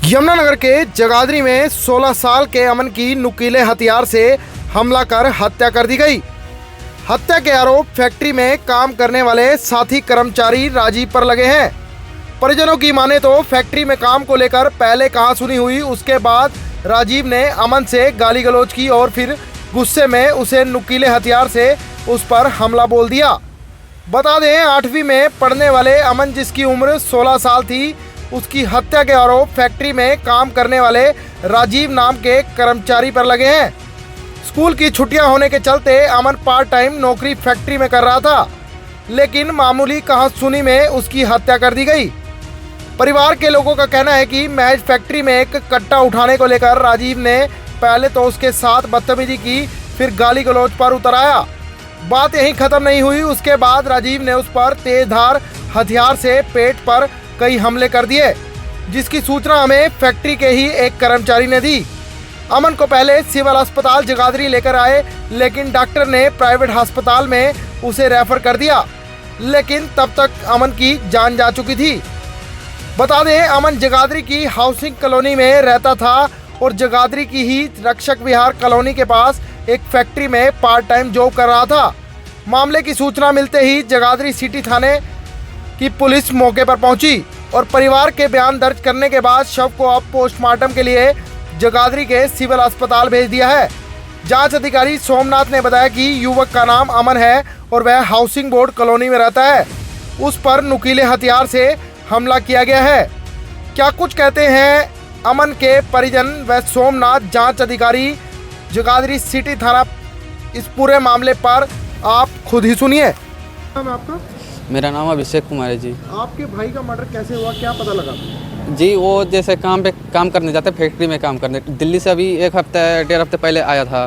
यमुनानगर के जगाधरी में 16 साल के अमन की नुकीले हथियार से हमला कर हत्या कर दी गई। हत्या के आरोप फैक्ट्री में काम करने वाले साथी कर्मचारी राजीव पर लगे हैं। परिजनों की माने तो फैक्ट्री में काम को लेकर पहले कहासुनी हुई, उसके बाद राजीव ने अमन से गाली गलौज की और फिर गुस्से में उसे नुकीले हथियार से उस पर हमला बोल दिया। बता दें, 8वीं में पढ़ने वाले अमन, जिसकी उम्र 16 साल थी, उसकी हत्या के आरोप फैक्ट्री में काम करने वाले राजीव नाम के कर्मचारी पर लगे हैं। स्कूल की छुट्टियां होने के चलते अमन पार्ट टाइम नौकरी फैक्ट्री में कर रहा था, लेकिन मामूली कहासुनी में उसकी हत्या कर दी गई। परिवार के लोगों का कहना है कि महज फैक्ट्री में एक कट्टा उठाने को लेकर राजीव ने पहले तो उसके साथ बदतमीजी की, फिर गाली गलौज पर उतर आया। बात यहीं खत्म नहीं हुई, उसके बाद राजीव ने उस पर तेजधार हथियार से पेट पर कई हमले कर दिए, जिसकी सूचना हमें फैक्ट्री के ही एक कर्मचारी ने दी। अमन को पहले सिविल अस्पताल जगाधरी लेकर आए, लेकिन डॉक्टर ने प्राइवेट अस्पताल में उसे रेफर कर दिया, लेकिन तब तक अमन की जान जा चुकी थी। बता दें, अमन जगाधरी की हाउसिंग कॉलोनी में रहता था और जगाधरी की ही रक्षक विहार कॉलोनी के पास एक फैक्ट्री में पार्ट टाइम जॉब कर रहा था। मामले की सूचना मिलते ही जगाधरी सिटी थाने की पुलिस मौके पर पहुंची और परिवार के बयान दर्ज करने के बाद शव को अब पोस्टमार्टम के लिए जगाधरी के सिविल अस्पताल भेज दिया है। जांच अधिकारी सोमनाथ ने बताया कि युवक का नाम अमन है और वह हाउसिंग बोर्ड कॉलोनी में रहता है। उस पर नुकीले हथियार से हमला किया गया है। क्या कुछ कहते हैं अमन के परिजन व सोमनाथ जांच अधिकारी जगाधरी सिटी थाना, इस पूरे मामले पर आप खुद ही सुनिए। नाम आपका? मेरा नाम अभिषेक कुमार है जी। आपके भाई का मर्डर कैसे हुआ, क्या पता लगा? जी, वो जैसे काम करने जाते, फैक्ट्री में काम करने, दिल्ली से अभी 1 हफ्ते 1.5 हफ्ते पहले आया था।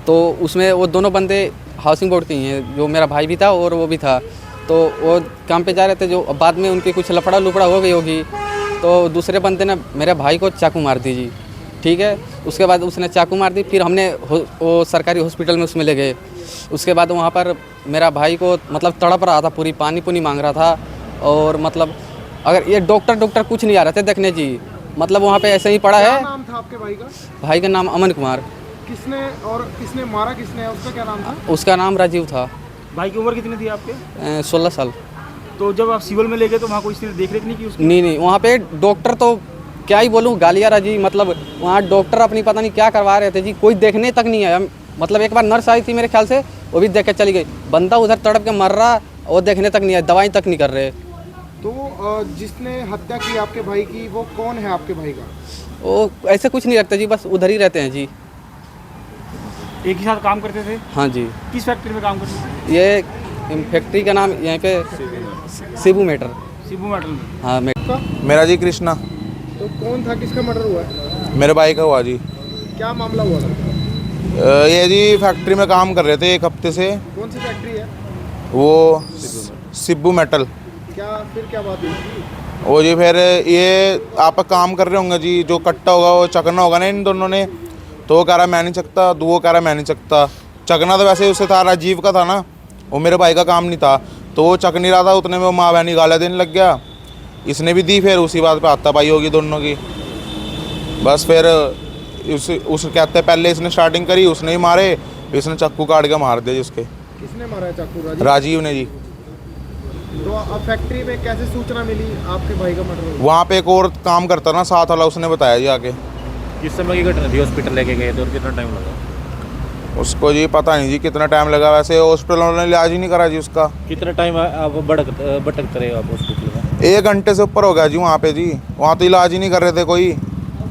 तो उसमें वो दोनों बंदे हाउसिंग बोर्ड के ही हैं, जो मेरा भाई भी था और वो भी था। तो वो काम पे जा रहे थे, जो बाद में उनकी कुछ लफड़ा लुपड़ा हो गई होगी, तो दूसरे बंदे ने मेरे भाई को चाकू मार दी जी। ठीक है, उसके बाद उसने चाकू मार दी, फिर हमने वो सरकारी हॉस्पिटल में उसमें ले गए। उसके बाद वहाँ पर मेरा भाई को मतलब तड़प रहा था, पूरी पानी पुनी मांग रहा था, और मतलब अगर ये डॉक्टर कुछ नहीं आ रहे थे देखने जी, मतलब वहाँ पे ऐसे ही पड़ा है। क्या नाम था आपके भाई का? भाई का नाम अमन कुमार। किसने मारा किसने, उसका क्या नाम था? उसका नाम राजीव था। भाई की उम्र कितनी थी आपके? 16 साल। तो जब आप सिविल में ले गए तो वहाँ कोई इसने देख रेख नहीं की उसकी? नहीं, वहाँ पे डॉक्टर तो क्या ही बोलूँ, गालियाँ जी, मतलब वहाँ डॉक्टर अपनी पता नहीं क्या करवा रहे थे जी, कोई देखने तक नहीं आया। मतलब एक बार नर्स आई थी मेरे ख्याल से, वो भी देख के चली गई। बंदा उधर तड़प के मर रहा, वो देखने तक नहीं आया, दवाई तक नहीं कर रहे। तो जिसने हत्या की आपके भाई की, वो कौन है आपके भाई का? वो ऐसे कुछ नहीं रखते जी, बस उधर ही रहते हैं जी। एक ही साथ काम करते थे? हाँ जी। किस फैक्ट्री में काम करते थे? ये फैक्ट्री का नाम यहाँ पे शिबू मेटर। शिबू मेटल में? हाँ। मेरा जी कृष्णा। तो कौन था, किसका मर्डर हुआ है? मेरे भाई का हुआ जी। क्या मामला हुआ था? ये जी फैक्ट्री में काम कर रहे थे 1 हफ्ते से। कौन सी फैक्ट्री है? वो शिबू मेटल। क्या बात हुई? वो जी फिर ये आप काम कर रहे होंगे जी, जो कट्टा होगा वो चकना होगा ना इन दोनों ने। तो वो कह रहा मैं नहीं चकता, तो वो कह रहा मैं नहीं चकता। चकना तो वैसे उससे था, राजीव का था ना, वो मेरे भाई का काम नहीं था। तो वो चक नहीं रहा था, उतने में वो माँ बहनी गालियाँ देने लग गया। इसने भी दी, फिर उसी बात पे हाथापाई होगी दोनों की। बस फिर उस कहते पहले इसने स्टार्टिंग करी, उसने ही मारे, फिर इसने चाकू काट के मार दिया जिसके। किसने मारा है चाकू? राजीव ने जी। तो अब फैक्ट्री में कैसे सूचना मिली आपके भाई का मर्डर हुआ? वहाँ पे एक और काम करता ना साथ वाला, उसने बताया जी आके। किस समय की घटना थी? हॉस्पिटल लेके गए थे और कितना टाइम लगा? उसको जी पता नहीं जी कितना टाइम लगा, वैसे हॉस्पिटल वालों ने इलाज ही नहीं करा जी उसका। कितना टाइम आप भटकते रहे आप हॉस्पिटल में? 1 घंटे से ऊपर हो गया जी वहाँ पे जी। वहाँ तो इलाज ही नहीं कर रहे थे कोई,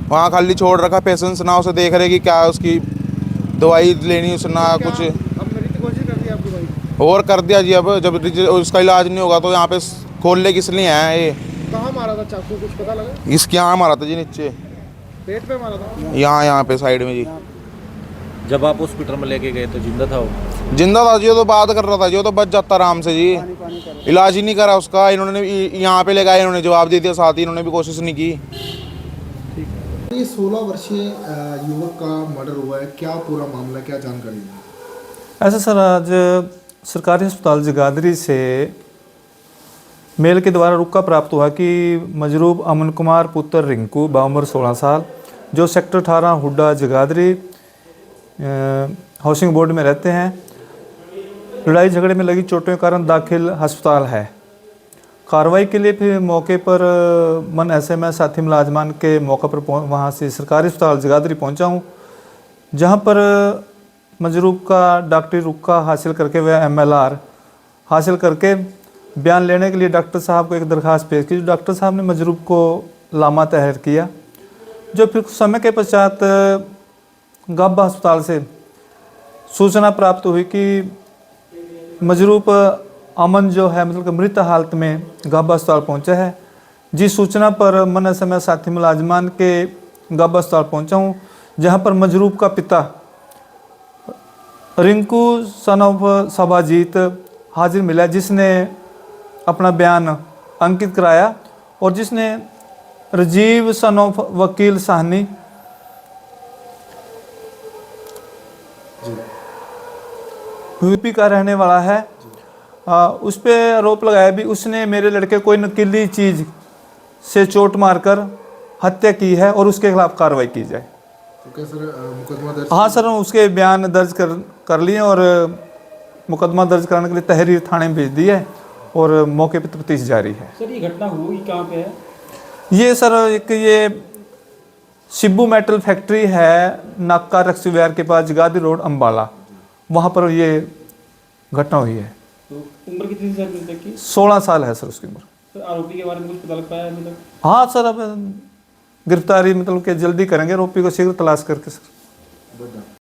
वहाँ खाली छोड़ रखा पेशेंट्स ना, उसे देख रहे कि क्या उसकी दवाई लेनी उसने ना कुछ। अब मरने की कोशिश कर दी आपके भाई? और कर दिया जी। अब जब उसका इलाज नहीं होगा तो यहाँ पे खोलने किस लिए आए ये? कहाँ मारा था चाकू, कुछ पता लगा? इसके यहाँ मारा था जी, नीचे पेट पे मारा था? यहाँ पे साइड में जी। जब आप हॉस्पिटल में लेके गए तो जिंदा था वो? जिंदा था जी, वो तो बात कर रहा था जी, वो तो बच जाता आराम से जी। इलाज ही नहीं करा उसका इन्होंने, यहाँ पे ले गए, इन्होंने जवाब दे दिया, साथ ही इन्होंने भी कोशिश नहीं की। ये 16 वर्षीय युवक का मर्डर हुआ है, क्या पूरा मामला, क्या जानकारी है? ऐसा सर, आज सरकारी अस्पताल जगाधरी से मेल के द्वारा रुक्का प्राप्त हुआ कि मजरूब अमन कुमार पुत्र रिंकू बाउमर 16 साल जो sector 18 Hooda Jagadhri housing board में रहते हैं, लड़ाई झगड़े में लगी चोटों के कारण दाखिल अस्पताल है। कार्रवाई के लिए फिर मौके पर मन SMS साथी मुलाजमान के मौके पर वहाँ से सरकारी अस्पताल जगाधरी पहुँचा हूँ, जहाँ पर मजरूब का डॉक्टरी रुक्का हासिल करके वह MLR हासिल करके बयान लेने के लिए डॉक्टर साहब को एक दरख्वास्त पेश की। डॉक्टर साहब ने मजरूब को लामा तहर किया, जो फिर कुछ समय के पश्चात गाबा अस्पताल से सूचना प्राप्त हुई कि मजरूब अमन जो है मतलब मृत हालत में गाबा अस्पताल पहुंचा है। जिस सूचना पर मन समय साथी मुलाजमान के गाबा अस्पताल पहुंचा हूं, जहां पर मजरूब का पिता रिंकू सन ऑफ सबाजीत हाजिर मिला, जिसने अपना बयान अंकित कराया और जिसने राजीव सन ऑफ वकील साहनी यूपी का रहने वाला है, उस पे आरोप लगाया भी उसने मेरे लड़के को नकीली चीज़ से चोट मारकर हत्या की है और उसके खिलाफ कार्रवाई की जाए। तो क्या सर मुकदमा दर्ज? हाँ सर, उसके बयान दर्ज कर लिए और मुकदमा दर्ज कराने के लिए तहरीर थाने में भेज दी है और मौके पर तफ्तीश जारी है। सर ये घटना हुई कहाँ पे है? ये सर ये शिब्बू मेटल फैक्ट्री है, नाका रक्सी विहार के पास जगाधरी रोड अम्बाला, वहाँ पर ये घटना हुई है। तो उम्र कितनी थी सर मृतक की? 16 साल है सर उसकी उम्र। सर आरोपी के बारे में कुछ पता लग पाया अभी तक? हाँ सर, अब गिरफ्तारी मतलब कि जल्दी करेंगे, आरोपी को शीघ्र तलाश करके सर।